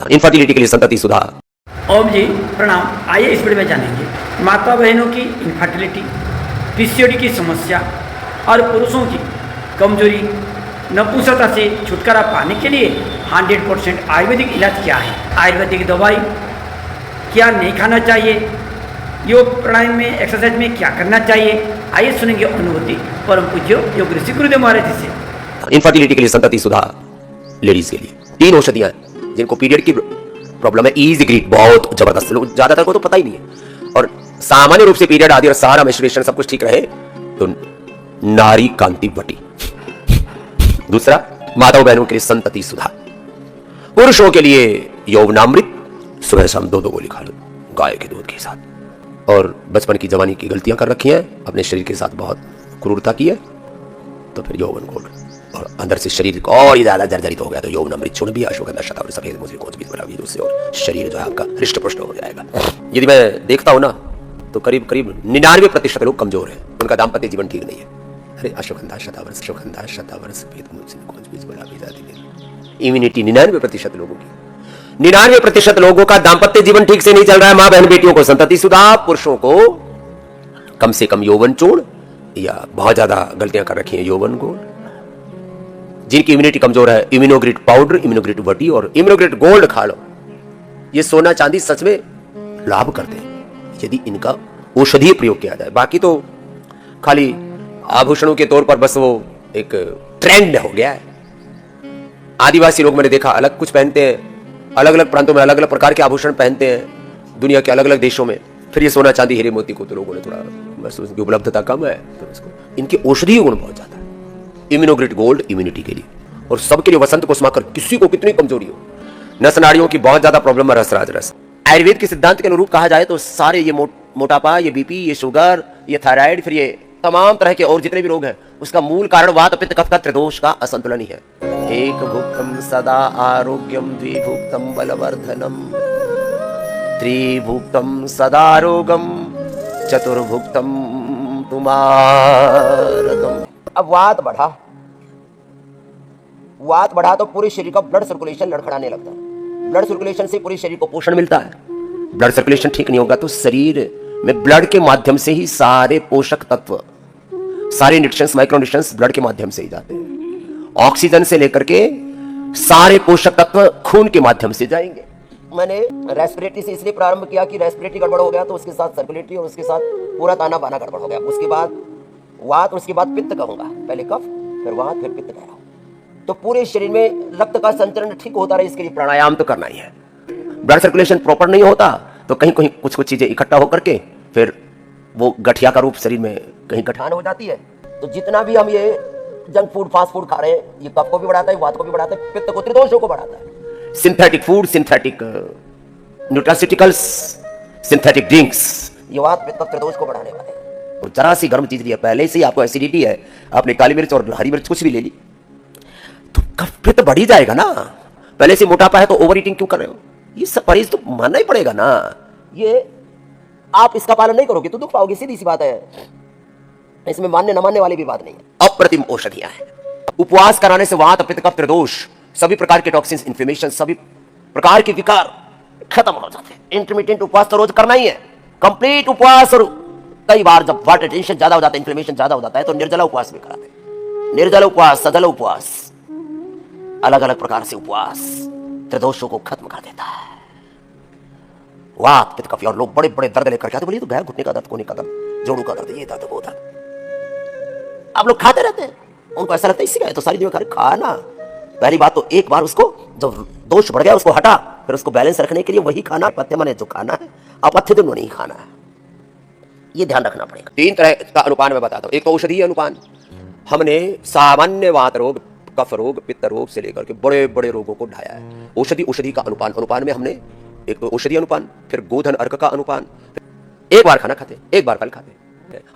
Infertility के लिए संतति सुधार। ओम जी प्रणाम। आइए इस वीडियो में जानेंगे माता बहनों की इनफर्टिलिटी, पीसीओडी की समस्या और पुरुषों की कमजोरी, नपुंसकता से छुटकारा पाने के लिए 100% आयुर्वेदिक इलाज क्या है, आयुर्वेदिक दवाई क्या नहीं खाना चाहिए, योग प्राणायाम में एक्सरसाइज में क्या करना चाहिए। आइए सुनेंगे अनुभूति परम पूज्य योग ऋषि गुरुदेव महाराज जी से। इनफर्टिलिटी के लिए संतति सुधार, लेडीज के लिए 3 औषधियां जिनको पीरियड की प्रॉब्लम है। इजी ग्रीट बहुत जबरदस्त, लोग ज्यादातर को तो पता ही नहीं है। और सामान्य रूप से पीरियड आदि और सारा मेंस्ट्रुएशन सब कुछ ठीक रहे तो नारी कांति वटी। दूसरा, माताओं बहनों के लिए संतति सुधार। पुरुषों के लिए यौवनामृत, सुबह शाम 2-2 गोली खा लो गाय के दूध के साथ। और बचपन की जवानी की गलतियां कर रखी हैं, अपने शरीर के साथ बहुत क्रूरता की है, तो फिर यौवन गोल्ड। और अंदर से शरीर को और ही ज्यादा जर्जरित हो गया तो यौवनामृत चूर्ण भी, अश्वगंधा शतावरी, सफेद मुझे कोच भी बना भी, उससे और शरीर जो है आपका हृष्ट पुष्ट हो जाएगा। यदि मैं देखता हूं ना तो करीब 99% लोग कमजोर हैं, उनका दाम्पत्य जीवन ठीक नहीं है। अरे अश्वगंधा शतावर, सफेद मुझे कोच भी बना भी जाती है। इम्यूनिटी 99% लोगों की, 99% लोगों का दाम्पत्य जीवन ठीक से नहीं चल रहा है। मां बहन बेटियों को संतति सुधार, पुरुषों को कम से कम यौवन चूर्ण या बहुत ज्यादा गलतियां कर रखी हैं यौवन गोल्ड। जिनकी इम्यूनिटी कमजोर है, इम्यूनोग्रिड पाउडर, इम्यूनोग्रिड वटी और इम्यूनोग्रिड गोल्ड खा लो। ये सोना चांदी सच में लाभ करते हैं यदि इनका औषधीय प्रयोग किया जाए। बाकी तो खाली आभूषणों के तौर पर बस वो एक ट्रेंड हो गया है। आदिवासी लोग मैंने देखा अलग कुछ पहनते हैं, अलग अलग प्रांतों में अलग अलग प्रकार के आभूषण पहनते हैं, दुनिया के अलग अलग देशों में। फिर ये सोना चांदी हीरे मोती को तो लोगों ने थोड़ा बस उसकी उपलब्धता कम है तो उसको, इनके औषधीय गुण बहुत ज्यादा है। इम्यूनोग्रिड गोल्ड इम्यूनिटी के लिए और सबके लिए, वसंत को समाकर किसी को कितनी कमजोरी हो, नस नाड़ियों की बहुत ज्यादा प्रॉब्लम है, रस राज रस। आयुर्वेद के सिद्धांत के अनुरूप कहा जाए तो सारे ये मोटापा, ये बीपी, ये शुगर, ये थायराइड, फिर ये तमाम तरह के और जितने भी रोग हैं उसका मूल कारण वात पित्त कफ का त्रिदोष का असंतुलन ही है। एक भुक्तम सदा आरोग्यम, द्विभुक्तम बलवर्धनम, त्रिभुक्तम सदा रोगम, चतुर्भुक्तम तुमारकम। अब वात बढ़ा तो पूरे शरीर का ब्लड सर्कुलेशन लड़खड़ाने लगता है। ब्लड सर्कुलेशन से पूरे शरीर को पोषण मिलता है। ब्लड सर्कुलेशन ठीक नहीं होगा तो शरीर में ब्लड के माध्यम से ही सारे पोषक तत्व, सारे न्यूट्रिशंस, माइक्रोन्यूट्रिशंस ब्लड के माध्यम से ही जाते हैं। ऑक्सीजन से लेकर के सारे पोषक तत्व खून के माध्यम से जाएंगे। मैंने रेस्पिरेटरी से इसलिए प्रारंभ किया कि रेस्पिरेटरी गड़बड़ हो गया तो उसके साथ सर्कुलेटरी और उसके साथ पूरा ताना बाना गड़बड़ हो गया। उसके बाद वात, उसके बाद पित्त कहूंगा, पहले कफ फिर वात फिर पित्त कह रहा हूं। तो पूरे शरीर में रक्त का संचरण ठीक होता रहे इसके लिए प्राणायाम तो करना ही है। ब्लड सर्कुलेशन प्रॉपर नहीं होता तो कहीं कहीं कुछ चीजें इकट्ठा होकर के फिर वो गठिया का रूप शरीर में कहीं गठान हो जाती है। तो जितना भी हम ये जंक फूड, फास्ट फूड खा रहे हैं, ये कफ को भी बढ़ाता है, वात को भी बढ़ाता है, पित्त को, त्रिदोषों को बढ़ाता है। Synthetic food, synthetic nutraceuticals, synthetic drinks, ये वात पित्त त्रिदोष को बढ़ाने वाले हैं। और जरा सी गर्म चीज लिया, पहले से ही आपको एसिडिटी है, आपने काली मिर्च और हरी मिर्च कुछ भी ले ली तो कफ पित्त बढ़ ही जाएगा ना। पहले से मोटापा है तो ओवर ईटिंग क्यों कर रहे हो? ये सब परहेज तो मानना ही पड़ेगा ना। ये आप इसका पालन नहीं करोगे तो दुख पाओगे, सीधी सी बात है। इसमें मानने न मानने वाली भी बात नहीं है। अप्रतिम औषधियां हैं। उपवास कराने से वात पित्त कफ त्रिदोष, सभी प्रकार के टॉक्सिन्स, इन्फ्लेमेशन, सभी प्रकार के विकार खत्म हो जाते हैं। इंटरमिटेंट उपवास तो रोज करना ही है। कंप्लीट उपवास, और कई बार जब वाटर टेंशन ज्यादा हो जाता है, इन्फ्लेमेशन ज्यादा हो जाता है तो निर्जला उपवास भी कराते हैं। निर्जला उपवास, सजल उपवास, अलग अलग प्रकार से उपवास त्रिदोषों को खत्म कर देता है। वात पित्त कफ, और लोग बड़े बड़े दर्द लेकर के आते, बोलिए तो गया घुटने का दर्द, कोने का दर्द, जोड़ों का दर्द, ये दर्द वो दर्द। आप लोग खाते रहते हैं, उनको ऐसा लगता है इसी का है तो सारी दुनिया खाना। पहली बात तो एक बार उसको जब दोष बढ़ गया उसको हटा, फिर उसको बैलेंस रखने के लिए वही खाना, पथ्य माने जो खाना है, अपथ्य दोनों नहीं खाना है। ये ध्यान रखना पड़ेगा। 3 तरह का अनुपान मैं बताता हूं। एक तो औषधीय अनुपान, हमने सामान्य वात रोग, कफ रोग, पित्त रोग से लेकर के बड़े बड़े रोगों को ढाया है। औषधि का अनुपान में हमने एक तो औषधि अनुपान, फिर गोधन अर्क का अनुपान। एक बार खाना खाते, एक बार फल खाते।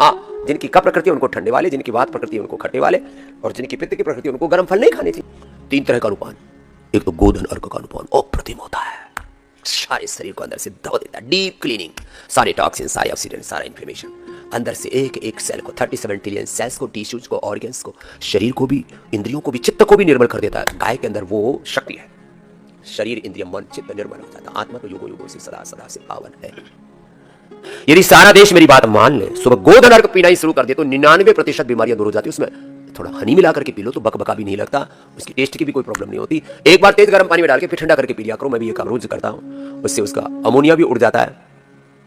हाँ, जिनकी कफ प्रकृति उनको ठंडे वाले, जिनकी वात प्रकृति उनको खट्टे वाले, और जिनकी पित्त की प्रकृति उनको गर्म फल नहीं खाने चाहिए। 3 तरह का अनुपान। एक तो गोधन अर्क का अनुपान अप्रतिम होता है, सारे शरीर को अंदर से धो देता है, डीप क्लीनिंग, सारे टॉक्सिन, सारे ऑक्सीडेंट, सारा इन्फ्लेमेशन अंदर से एक एक सेल को, 37 ट्रिलियन सेल्स को, टिश्यूज को, ऑर्गन्स को, शरीर को भी, इंद्रियों को भी, चित्त को भी निर्मल कर देता है। गाय के अंदर वो शक्ति है। शरीर इंद्रिय मन चित्त निर्मल हो जाता। आत्मा तो युगो युगो से सदा सदा से पावन है। यदि सारा देश मेरी बात मान ले, सुबह गोधन अर्घ पीना ही शुरू कर दे तो 99% बीमारियां दूर हो जाती। उसमें थोड़ा हनी मिला करके पी लो तो बकबका भी नहीं लगता, उसकी टेस्ट की भी कोई प्रॉब्लम नहीं होती। एक बार तेज गर्म पानी में डाल के फिर ठंडा करके पी लिया करो, मैं भी ये काम रोज करता हूं। उससे उसका अमोनिया भी उड़ जाता है,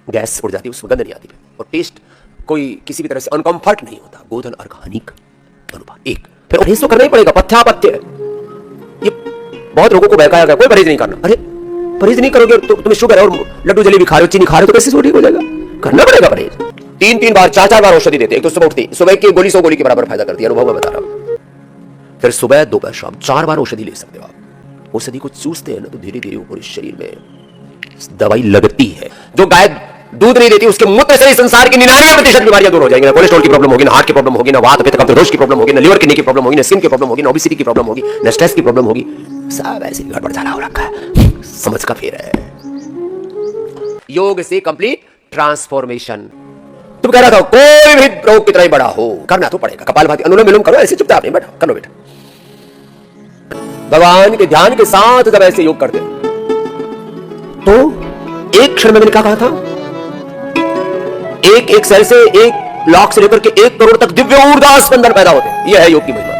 गैस उड़ जाती है, उसमें गंध नहीं आती और टेस्ट कोई किसी भी तरह से अनकंफर्ट नहीं होता। गोधन अर्घ हनी का अनुपात 1। फिर परहेज तो करना ही पड़ेगा, पथ्यापथ्य। ये बहुत लोगों को बहकाया गया, कोई परहेज नहीं करना। अरे परहेज नहीं करोगे तो तुम्हें शुगर है और लड्डू जलेबी खा रहे हो, चीनी खा रहे हो, तो कैसे ठीक हो जाएगा? करना पड़ेगा परहेज। 3-3 बार 4-4 बार औषधि देते। एक तो सुबह उठती, सुबह की गोली 100 गोली के बराबर फायदा करती है, अनुभव में बता रहा हूं। फिर सुबह दोपहर शाम 4 बार औषधि ले सकते हो आप। औषधि को चूसते हैं ना तो धीरे धीरे ऊपर शरीर में दवाई लगती है। जो गाय दूध नहीं देती उसके मूत्र से संसार की 99% बीमारियां दूर हो जाएंगी। ना कोलेस्ट्रॉल की प्रॉब्लम होगी, ना हार्ट की प्रॉब्लम होगी, ना वात पित्त कब्ज दोष की प्रॉब्लम होगी, ना लिवर किडनी की प्रॉब्लम होगी, ना स्किन की प्रॉब्लम होगी, ना ओबेसिटी की प्रॉब्लम होगी, ना स्ट्रेस की प्रॉब्लम होगी। सब ऐसे गड़बड़ झाला हो रखा है, समझ का फेर है। योग से कंप्लीट ट्रांसफॉर्मेशन। तुम कह रहा था कोई भी रोग कितना ही बड़ा हो करना तो पड़ेगा। कपालभाति अनुलोम विलोम करो, ऐसे चुपचाप नहीं बैठो, करो बेटा। भगवान के ध्यान के साथ जब ऐसे योग करते तो एक क्षण में मैंने क्या कहा था, एक सेल से 1 लाख से लेकर के 1 करोड़ तक दिव्य ऊर्जा स्पंदन पैदा होते। यह है योग की महिमा।